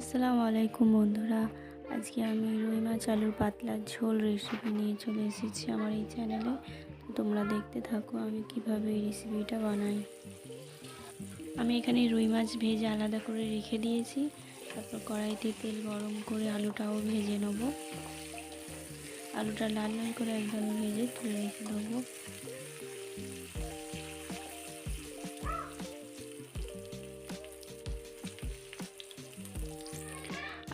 আসসালামু আলাইকুম বন্ধুরা। আজকে আমি রুই মাছ আলুর পাতলা ঝোল রেসিপি নিয়ে চলে এসেছি আমার এই চ্যানেলে। তো তোমরা দেখতে থাকো আমি কিভাবে এই রেসিপিটা বানাই। আমি এখানে রুই মাছ ভেজে আলাদা করে রেখে দিয়েছি। তারপর কড়াইতে তেল গরম করে আলুটাও ভেজে নেব। আলুটা লাল লাল করে একদম ভেজে তুলে রেখে দেবো।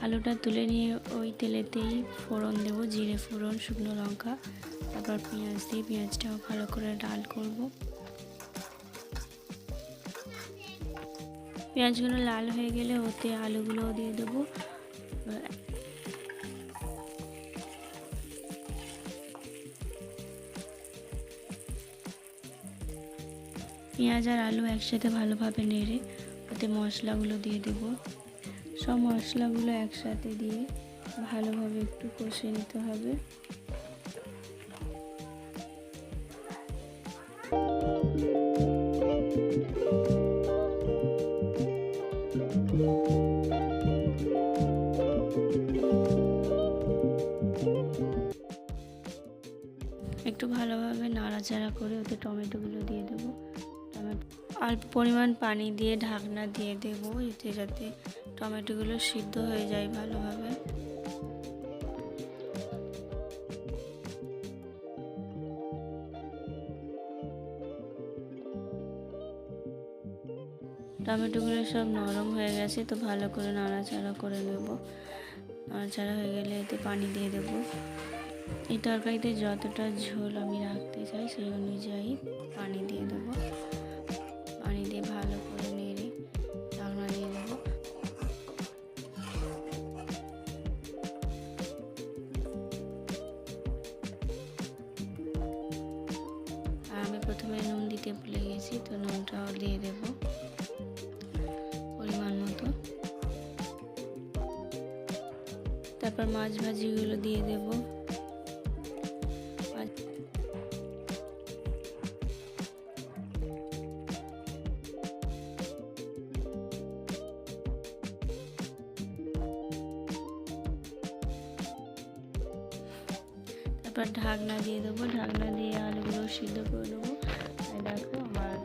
আলুটা তুলে নিয়ে ওই তেলেতেই ফোড়ন দেবো, জিরে ফোড়ন, শুকনো লঙ্কা, তারপর পেঁয়াজ দিয়ে পেঁয়াজটাও ভালো করে লাল করব। পেঁয়াজগুলো লাল হয়ে গেলে ওতে আলুগুলোও দিয়ে দেবো। পেঁয়াজ আর আলু একসাথে ভালোভাবে নেড়ে ওতে মশলাগুলো দিয়ে দেব। সব মশলাগুলো একসাথে দিয়ে ভালোভাবে একটু কষে নিতে হবে। একটু ভালোভাবে নাড়াচাড়া করে ওতে টমেটোগুলো দিয়ে দেবো। অল্প পরিমাণ পানি দিয়ে ঢাকনা দিয়ে দেবো, এতে যাতে টমেটোগুলো সিদ্ধ হয়ে যায় ভালোভাবে। টমেটোগুলো সব নরম হয়ে গেছে, তো ভালো করে নাড়াচাড়া করে নেব। নাড়াচাড়া হয়ে গেলে এতে পানি দিয়ে দেবো। এই তরকারিতে যতটা ঝোল আমি রাখতে চাই সেই অনুযায়ী পানি দিয়ে দেবো। পানি দিয়ে ভালো করে নেড়ে ঢাকনা দিয়ে দেবো। আর আমি প্রথমে নুন দিতে ভুলে গেছি, তো নুনটাও দিয়ে দেবো পরিমাণ মতো। তারপর মাছ ভাজিগুলো দিয়ে দেবো। তারপর ঢাকনা দিয়ে দেবো। ঢাকনা দিয়ে আলুগুলো সিদ্ধ করে নেবো। দেখো আমার